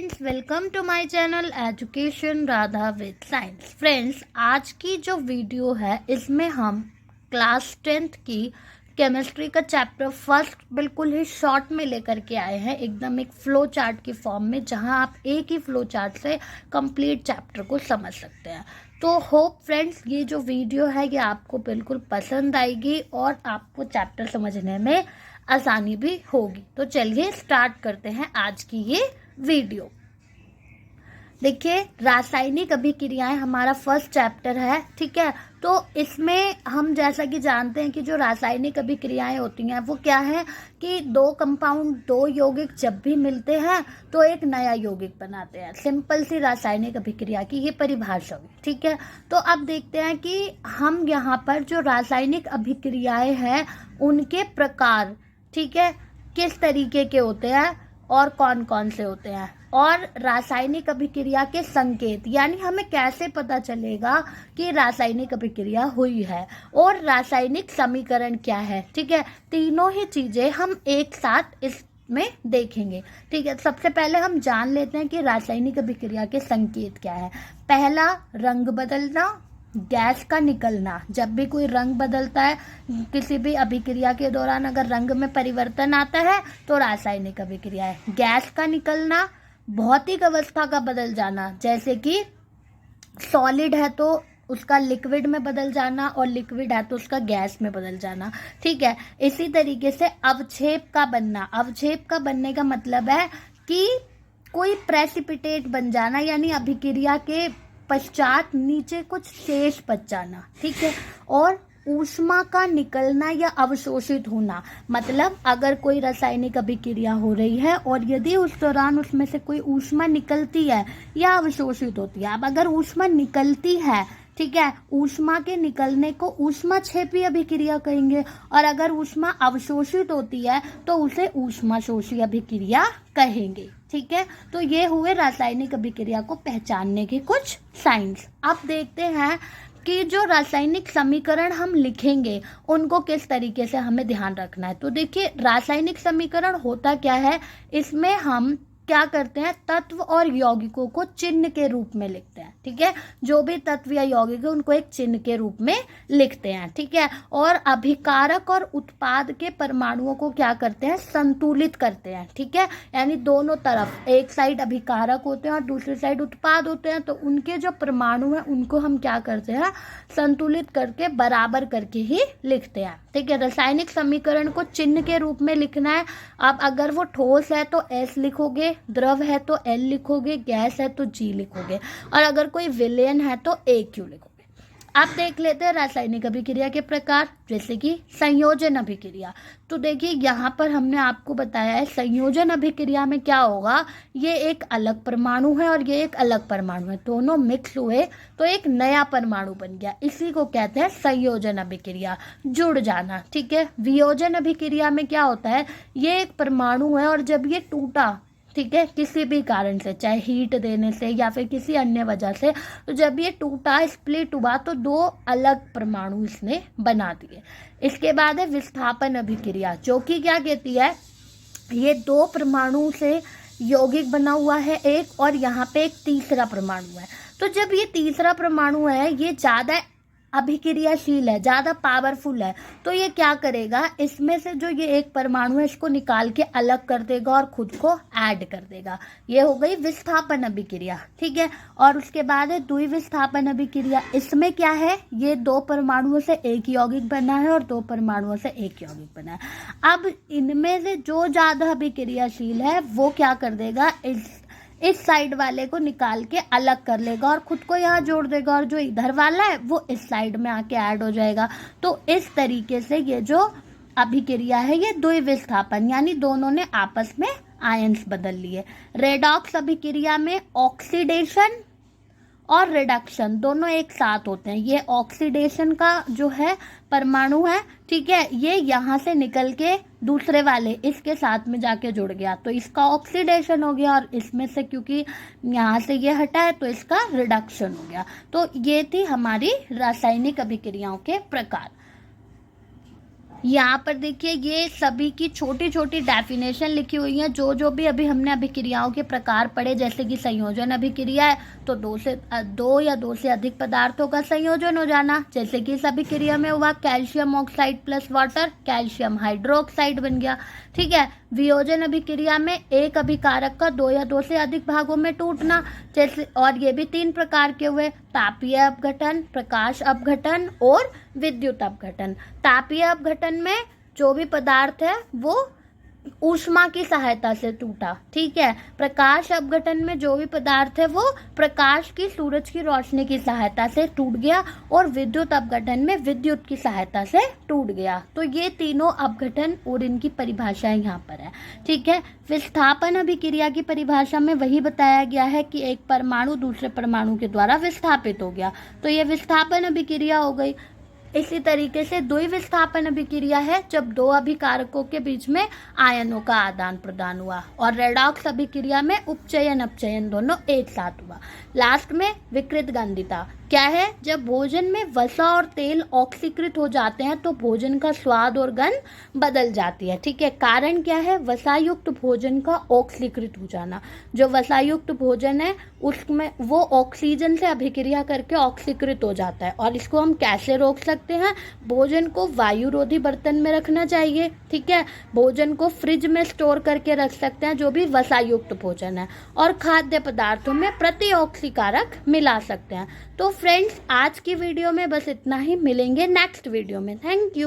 Friends, welcome to my channel education Radha with science. Friends, आज की जो वीडियो है इसमें हम क्लास 10th की केमिस्ट्री का चैप्टर फर्स्ट बिल्कुल ही शॉर्ट में लेकर के आए हैं, एकदम एक फ्लो चार्ट की फॉर्म में, जहां आप एक ही फ्लो चार्ट से कंप्लीट चैप्टर को समझ सकते हैं। तो होप फ्रेंड्स ये जो वीडियो है ये आपको बिल्कुल पसंद आएगी और आपको चैप्टर समझने में आसानी भी होगी। तो चलिए स्टार्ट करते हैं आज की ये वीडियो। देखिए, रासायनिक अभिक्रियाएं हमारा फर्स्ट चैप्टर है, ठीक है। तो इसमें हम जैसा कि जानते हैं कि जो रासायनिक अभिक्रियाएं होती हैं वो क्या है कि दो कंपाउंड, दो यौगिक जब भी मिलते हैं तो एक नया यौगिक बनाते हैं। सिंपल सी रासायनिक अभिक्रिया की ये परिभाषा हुई, ठीक है। तो अब देखते हैं कि हम यहाँ पर जो रासायनिक अभिक्रियाएं हैं उनके प्रकार, ठीक है, किस तरीके के होते हैं और कौन कौन से होते हैं, और रासायनिक अभिक्रिया के संकेत, यानी हमें कैसे पता चलेगा कि रासायनिक अभिक्रिया हुई है, और रासायनिक समीकरण क्या है, ठीक है। तीनों ही चीजें हम एक साथ इसमें देखेंगे, ठीक है। सबसे पहले हम जान लेते हैं कि रासायनिक अभिक्रिया के संकेत क्या है। पहला, रंग बदलना, गैस का निकलना। जब भी कोई रंग बदलता है किसी भी अभिक्रिया के दौरान, अगर रंग में परिवर्तन आता है तो रासायनिक अभिक्रिया है। गैस का निकलना, भौतिक अवस्था का बदल जाना, जैसे कि सॉलिड है तो उसका लिक्विड में बदल जाना और लिक्विड है तो उसका गैस में बदल जाना, ठीक है। इसी तरीके से अवक्षेप का बनना। अवक्षेप का बनने का मतलब है कि कोई प्रेसिपिटेट बन जाना, यानी अभिक्रिया के पश्चात नीचे कुछ शेष बच जाना, ठीक है। और ऊष्मा का निकलना या अवशोषित होना, मतलब अगर कोई रासायनिक अभिक्रिया हो रही है और यदि उस दौरान उसमें से कोई ऊष्मा निकलती है या अवशोषित होती है। अब अगर ऊष्मा निकलती है, ठीक है, ऊष्मा के निकलने को ऊष्माक्षेपी अभिक्रिया कहेंगे, और अगर ऊष्मा अवशोषित होती है तो उसे ऊष्माशोषी अभिक्रिया कहेंगे, ठीक है। तो ये हुए रासायनिक अभिक्रिया को पहचानने के कुछ साइंस। अब देखते हैं कि जो रासायनिक समीकरण हम लिखेंगे उनको किस तरीके से हमें ध्यान रखना है। तो देखिए, रासायनिक समीकरण होता क्या है, इसमें हम क्या करते हैं, तत्व और यौगिकों को चिन्ह के रूप में लिखते हैं, ठीक है। जो भी तत्व या यौगिक है उनको एक चिन्ह के रूप में लिखते हैं, ठीक है। और अभिकारक और उत्पाद के परमाणुओं को क्या करते हैं, संतुलित करते हैं, ठीक है। यानी दोनों तरफ, एक साइड अभिकारक होते हैं और दूसरी साइड उत्पाद होते हैं, तो उनके जो परमाणु हैं उनको हम क्या करते हैं, संतुलित करके बराबर करके ही लिखते हैं, ठीक है। रासायनिक समीकरण को चिन्ह के रूप में लिखना है। अब अगर वो ठोस है तो S लिखोगे, द्रव है तो L लिखोगे, गैस है तो G लिखोगे, और अगर कोई विलयन है तो AQ लिखोगे। अब देख लेते हैं रासायनिक अभिक्रिया के प्रकार, जैसे कि संयोजन अभिक्रिया। तो देखिए, यहाँ पर हमने आपको बताया है संयोजन अभिक्रिया में क्या होगा, ये एक अलग परमाणु है और ये एक अलग परमाणु है, दोनों मिक्स हुए तो एक नया परमाणु बन गया, इसी को कहते हैं संयोजन अभिक्रिया, जुड़ जाना, ठीक है। वियोजन अभिक्रिया में क्या होता है, ये एक परमाणु है और जब ये टूटा, ठीक है, किसी भी कारण से, चाहे हीट देने से या फिर किसी अन्य वजह से, तो जब ये टूटा, स्प्लिट हुआ, तो दो अलग परमाणु इसने बना दिए। इसके बाद है विस्थापन अभिक्रिया, जो कि क्या कहती है, ये दो परमाणु से यौगिक बना हुआ है एक, और यहाँ पे एक तीसरा परमाणु है। तो जब ये तीसरा परमाणु है ये ज्यादा अभिक्रियाशील है, ज्यादा पावरफुल है, तो ये क्या करेगा, इसमें से जो ये एक परमाणु है इसको निकाल के अलग कर देगा और खुद को ऐड कर देगा। ये हो गई विस्थापन अभिक्रिया, ठीक है। और उसके बाद है द्विविस्थापन अभिक्रिया। इसमें क्या है, ये दो परमाणुओं से एक यौगिक बना है और दो परमाणुओं से एक यौगिक बना है। अब इनमें से जो ज्यादा अभिक्रियाशील है वो क्या कर देगा, इस साइड वाले को निकाल के अलग कर लेगा और खुद को यहाँ जोड़ देगा, और जो इधर वाला है वो इस साइड में आके ऐड हो जाएगा। तो इस तरीके से ये जो अभिक्रिया है ये द्विविस्थापन, यानी दोनों ने आपस में आयंस बदल लिए। रेडॉक्स अभिक्रिया में ऑक्सीडेशन और रिडक्शन दोनों एक साथ होते हैं। ये ऑक्सीडेशन का जो है परमाणु है, ठीक है, ये यहाँ से निकल के दूसरे वाले इसके साथ में जाके जुड़ गया तो इसका ऑक्सीडेशन हो गया, और इसमें से क्योंकि यहाँ से ये हटा है तो इसका रिडक्शन हो गया। तो ये थी हमारी रासायनिक अभिक्रियाओं के प्रकार। यहाँ पर देखिए ये सभी की छोटी छोटी डेफिनेशन लिखी हुई है। जो भी अभी हमने अभिक्रियाओं के प्रकार पढ़े, जैसे कि संयोजन अभिक्रिया है तो दो या दो से अधिक पदार्थों का संयोजन हो जाना, जैसे कि इस अभिक्रिया में हुआ calcium oxide plus water, calcium hydroxide बन गया। ठीक है। वियोजन अभिक्रिया में एक अभिकारक का दो या दो से अधिक भागों में टूटना, जैसे, और ये भी 3 प्रकार के हुए, तापीय अपघटन, प्रकाश अपघटन और विद्युत अपघटन। तापीय अपघटन में जो भी पदार्थ है वो ऊष्मा की सहायता से टूटा। ठीक है। प्रकाश अपघटन में जो भी पदार्थ है वो प्रकाश की, सूरज की रोशनी की सहायता से टूट गया, और विद्युत अपघटन में विद्युत की सहायता से टूट गया। तो ये तीनों अपघटन और इनकी परिभाषा यहाँ पर है। ठीक है। विस्थापन अभिक्रिया की परिभाषा में वही बताया गया है कि एक परमाणु दूसरे परमाणु के द्वारा विस्थापित हो गया, तो ये विस्थापन अभिक्रिया हो गई। इसी तरीके से द्विविस्थापन अभिक्रिया है जब दो अभिकारकों के बीच में आयनों का आदान प्रदान हुआ, और रेडॉक्स अभिक्रिया में उपचयन अपचयन दोनों एक साथ हुआ। लास्ट में विकृत गंधिता क्या है? जब भोजन में वसा और तेल ऑक्सीकृत हो जाते हैं तो भोजन का स्वाद और गंध बदल जाती है। ठीक है। कारण क्या है? वसायुक्त भोजन का ऑक्सीकृत हो जाना। जो वसायुक्त भोजन है उसमें वो ऑक्सीजन से अभिक्रिया करके ऑक्सीकृत हो जाता है, और इसको हम कैसे रोक सकते हैं? भोजन को वायुरोधी बर्तन में रखना चाहिए। ठीक है। भोजन को फ्रिज में स्टोर करके रख सकते हैं, जो भी वसायुक्त भोजन है, और खाद्य पदार्थों में प्रतिऑक्सीकारक मिला सकते हैं। तो फ्रेंड्स, आज की वीडियो में बस इतना ही। मिलेंगे नेक्स्ट वीडियो में। Thank you.